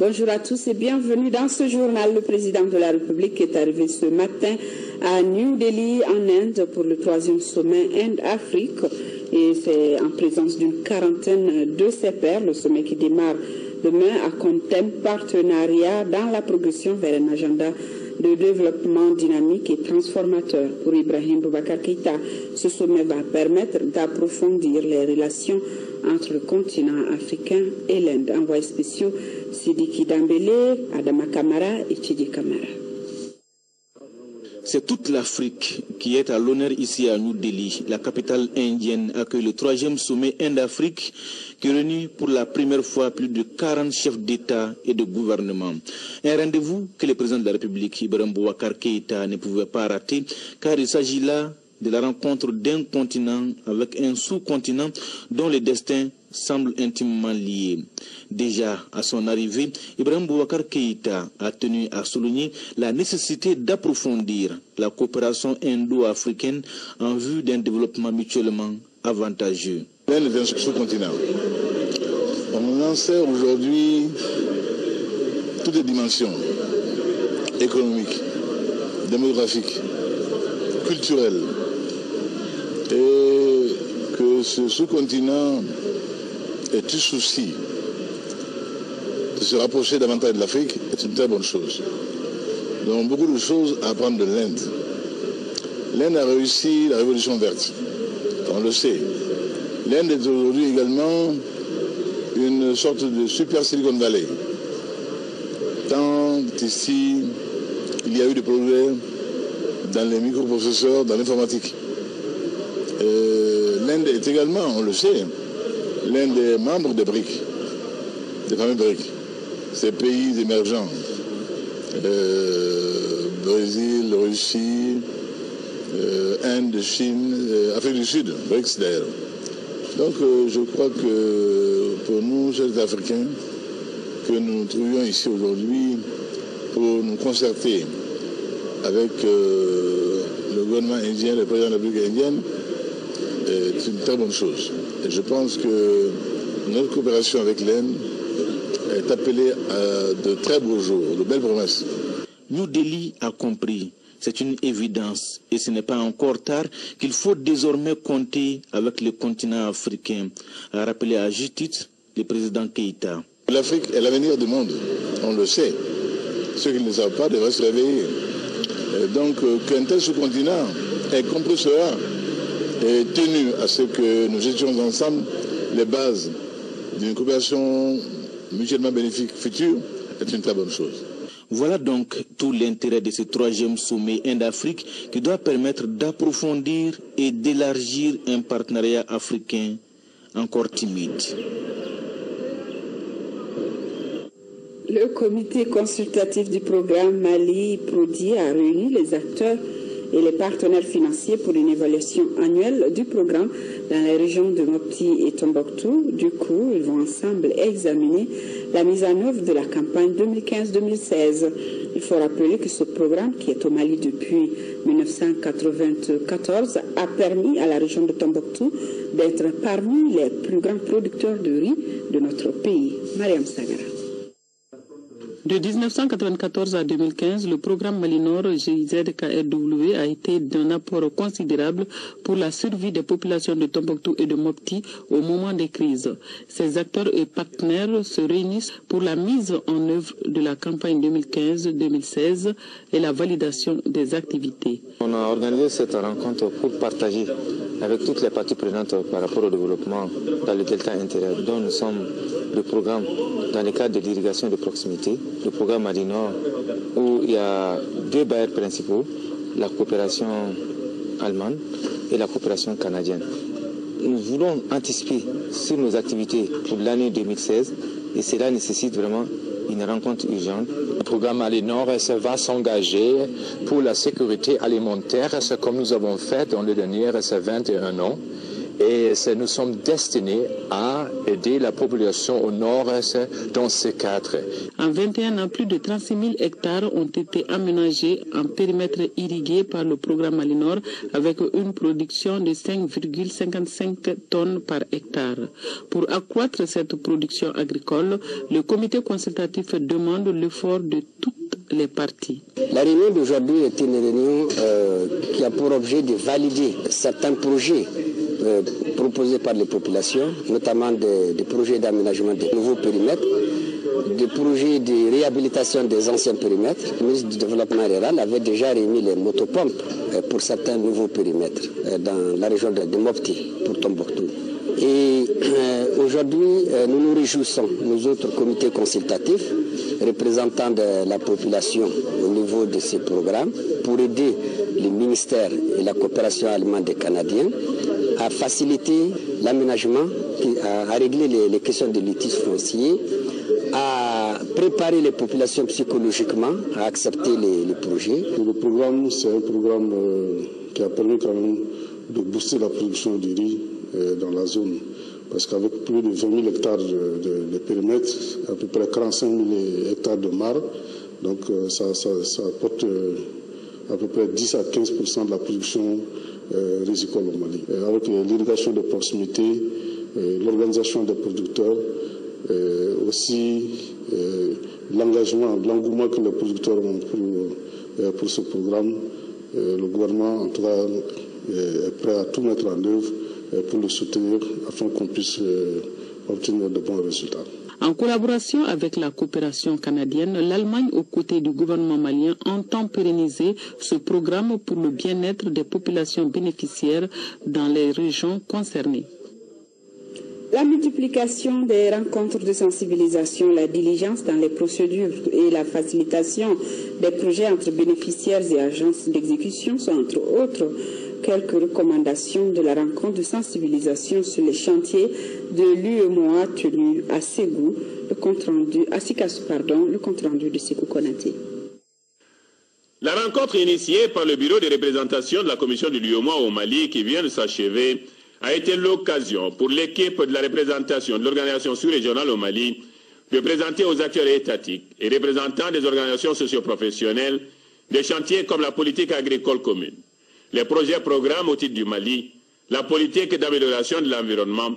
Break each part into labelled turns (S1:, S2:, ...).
S1: Bonjour à tous et bienvenue dans ce journal. Le président de la République est arrivé ce matin à New Delhi en Inde pour le 3e sommet Inde-Afrique et c'est en présence d'une quarantaine de ses pairs. Le sommet qui démarre demain a comme thème partenariat dans la progression vers un agenda de développement dynamique et transformateur. Pour Ibrahim Boubacar Keïta, ce sommet va permettre d'approfondir les relations entre le continent africain et l'Inde. Envoyés spéciaux Sidiki Dambélé, Adama Kamara et Chidi Kamara.
S2: C'est toute l'Afrique qui est à l'honneur ici à New Delhi. La capitale indienne accueille le 3e sommet Inde-Afrique qui réunit pour la première fois plus de 40 chefs d'État et de gouvernement. Un rendez-vous que le président de la République, Ibrahim Boubacar Keïta, ne pouvait pas rater car il s'agit là de la rencontre d'un continent avec un sous-continent dont le destin semble intimement lié. Déjà, à son arrivée, Ibrahim Boubacar Keïta a tenu à souligner la nécessité d'approfondir la coopération indo-africaine en vue d'un développement mutuellement avantageux.
S3: L'Inde est un sous-continent. On en sait aujourd'hui toutes les dimensions économiques, démographiques, culturelles, et que ce sous-continent ait eu souci de se rapprocher davantage de l'Afrique est une très bonne chose. Nous avons beaucoup de choses à apprendre de l'Inde. L'Inde a réussi la révolution verte, on le sait. L'Inde est aujourd'hui également une sorte de super Silicon Valley. Tant ici, il y a eu des progrès dans les microprocesseurs, dans l'informatique. L'Inde est également, on le sait, l'un des membres des BRICS, des fameux BRICS, ces pays émergents, Brésil, Russie, Inde, Chine, Afrique du Sud, BRICS d'ailleurs. Donc je crois que pour nous, chers Africains, que nous nous trouvions ici aujourd'hui pour nous concerter avec le gouvernement indien, le président de la République indienne, c'est une très bonne chose. Et je pense que notre coopération avec l'Inde est appelée à de très beaux jours, de belles promesses.
S2: New Delhi a compris, c'est une évidence, et ce n'est pas encore tard qu'il faut désormais compter avec le continent africain, a rappelé à juste titre le président Keïta.
S3: L'Afrique est l'avenir du monde, on le sait. Ceux qui ne le savent pas devraient se réveiller. Donc qu'un tel sous-continent ait compris cela et tenu à ce que nous étions ensemble les bases d'une coopération mutuellement bénéfique future est une très bonne chose.
S2: Voilà donc tout l'intérêt de ce 3e sommet Inde-Afrique qui doit permettre d'approfondir et d'élargir un partenariat africain encore timide.
S1: Le comité consultatif du programme Mali-Prodi a réuni les acteurs et les partenaires financiers pour une évaluation annuelle du programme dans les régions de Mopti et Tombouctou. Du coup, ils vont ensemble examiner la mise en œuvre de la campagne 2015-2016. Il faut rappeler que ce programme, qui est au Mali depuis 1994, a permis à la région de Tombouctou d'être parmi les plus grands producteurs de riz de notre pays. Mariam Sagara.
S4: De 1994 à 2015, le programme Mali-Nord GIZ-KRW a été d'un apport considérable pour la survie des populations de Tombouctou et de Mopti au moment des crises. Ces acteurs et partenaires se réunissent pour la mise en œuvre de la campagne 2015-2016 et la validation des activités.
S5: On a organisé cette rencontre pour partager avec toutes les parties prenantes par rapport au développement dans le delta intérieur, dont nous sommes le programme dans le cadre de l'irrigation de proximité, le programme Mali-Nord, où il y a 2 bailleurs principaux, la coopération allemande et la coopération canadienne. Nous voulons anticiper sur nos activités pour l'année 2016 et cela nécessite vraiment une rencontre urgente.
S6: Le programme Mali-Nord va s'engager pour la sécurité alimentaire, c'est comme nous avons fait dans les derniers 21 ans. Et nous sommes destinés à aider la population au nord-est dans ce cadre.
S4: En 21 ans, plus de 36 000 hectares ont été aménagés en périmètre irrigué par le programme Malinor avec une production de 5,55 tonnes par hectare. Pour accroître cette production agricole, le comité consultatif demande l'effort de toutes les parties.
S7: La réunion d'aujourd'hui est une réunion qui a pour objet de valider certains projets proposés par les populations, notamment des projets d'aménagement de nouveaux périmètres, des projets de réhabilitation des anciens périmètres. Le ministre du Développement rural avait déjà remis les motopompes pour certains nouveaux périmètres dans la région de Mopti, pour Tombouctou. Et aujourd'hui, nous nous réjouissons, nous autres comités consultatifs, représentants de la population au niveau de ces programmes, pour aider le ministère et la coopération allemande des Canadiens à faciliter l'aménagement, à régler les questions de litige foncier, à préparer les populations psychologiquement à accepter les projets.
S8: Le programme, c'est un programme qui a permis quand même de booster la production du riz dans la zone. Parce qu'avec plus de 20 000 hectares de périmètre, à peu près 45 000 hectares de mares, donc ça apporte à peu près 10 à 15% de la production rizicole au Mali. Et avec l'irrigation de proximité, l'organisation des producteurs, aussi l'engagement, l'engouement que les producteurs ont pour ce programme, le gouvernement en tout cas est prêt à tout mettre en œuvre pour le soutenir afin qu'on puisse obtenir de bons résultats.
S4: En collaboration avec la coopération canadienne, l'Allemagne, aux côtés du gouvernement malien, entend pérenniser ce programme pour le bien-être des populations bénéficiaires dans les régions concernées.
S1: La multiplication des rencontres de sensibilisation, la diligence dans les procédures et la facilitation des projets entre bénéficiaires et agences d'exécution sont entre autres quelques recommandations de la rencontre de sensibilisation sur les chantiers de l'UEMOA tenu à Ségou, le compte rendu de Sékou Konaté.
S9: La rencontre initiée par le bureau de représentation de la commission de l'UEMOA au Mali qui vient de s'achever a été l'occasion pour l'équipe de la représentation de l'organisation sous-régionale au Mali de présenter aux acteurs étatiques et représentants des organisations socioprofessionnelles des chantiers comme la politique agricole commune, les projets programmes au titre du Mali, la politique d'amélioration de l'environnement,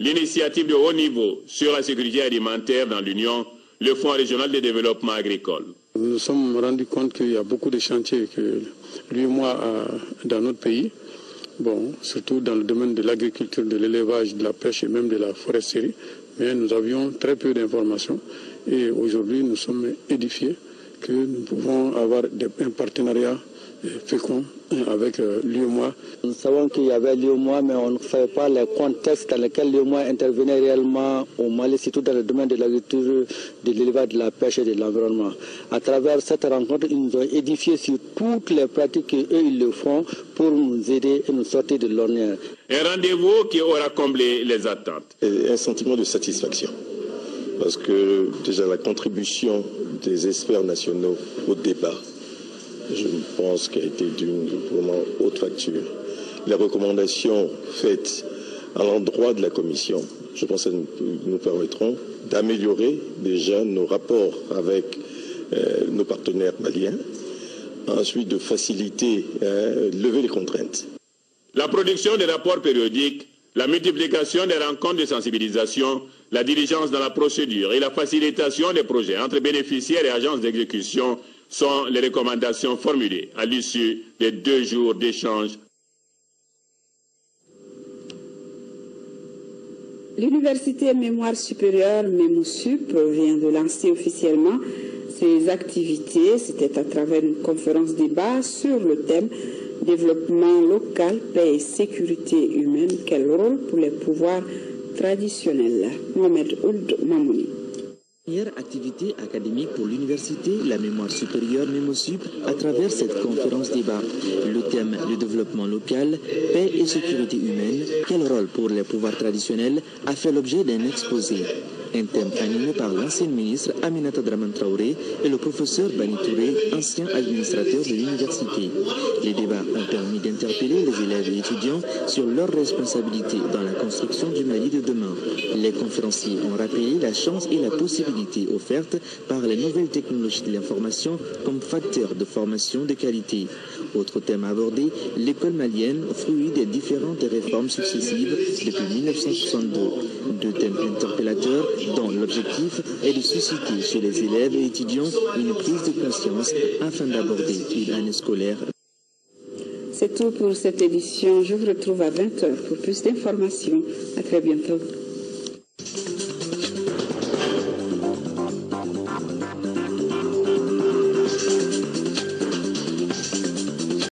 S9: l'initiative de haut niveau sur la sécurité alimentaire dans l'Union, le Fonds régional de développement agricole.
S8: Nous nous sommes rendus compte qu'il y a beaucoup de chantiers que l'UEMOA a dans notre pays. Bon, surtout dans le domaine de l'agriculture, de l'élevage, de la pêche et même de la foresterie. Mais nous avions très peu d'informations et aujourd'hui nous sommes édifiés que nous pouvons avoir un partenariat fécond avec l'UEMOA.
S7: Nous savons qu'il y avait l'UEMOA, mais on ne savait pas les contextes dans lesquels l'UEMOA intervenait réellement au Mali, surtout dans le domaine de l'agriculture, de l'élevage, de la pêche et de l'environnement. À travers cette rencontre, ils nous ont édifiés sur toutes les pratiques qu'eux, ils le font pour nous aider et nous sortir de l'ornière.
S9: Un rendez-vous qui aura comblé les attentes.
S10: Et un sentiment de satisfaction, parce que déjà la contribution des experts nationaux au débat, je pense qu'elle a été d'une vraiment haute facture. Les recommandations faites à l'endroit de la Commission, je pense qu'elles nous permettront d'améliorer déjà nos rapports avec nos partenaires maliens, ensuite de faciliter, lever les contraintes.
S9: La production des rapports périodiques, la multiplication des rencontres de sensibilisation, la diligence dans la procédure et la facilitation des projets entre bénéficiaires et agences d'exécution sont les recommandations formulées à l'issue des 2 jours d'échange.
S1: L'Université Mémoire Supérieure MEMOSUP vient de lancer officiellement ses activités. C'était à travers une conférence débat sur le thème développement local, paix et sécurité humaine. Quel rôle pour les pouvoirs traditionnels? Mohamed Ould Mamouni.
S11: Première activité académique pour l'université, la mémoire supérieure MEMOSUP, à travers cette conférence débat. Le thème, le développement local, paix et sécurité humaine, quel rôle pour les pouvoirs traditionnels, a fait l'objet d'un exposé. Un thème animé par l'ancienne ministre Aminata Draman Traoré et le professeur Bani Touré, ancien administrateur de l'université. Les débats ont permis d'interpeller les élèves et étudiants sur leurs responsabilités dans la construction du Mali de demain. Les conférenciers ont rappelé la chance et la possibilité offerte par les nouvelles technologies de l'information comme facteur de formation de qualité. Autre thème abordé, l'école malienne, fruit des différentes réformes successives depuis 1962. Deux thèmes interpellateurs dont l'objectif est de susciter chez les élèves et étudiants une prise de conscience afin d'aborder une année scolaire.
S1: C'est tout pour cette édition. Je vous retrouve à 20h pour plus d'informations. À très bientôt.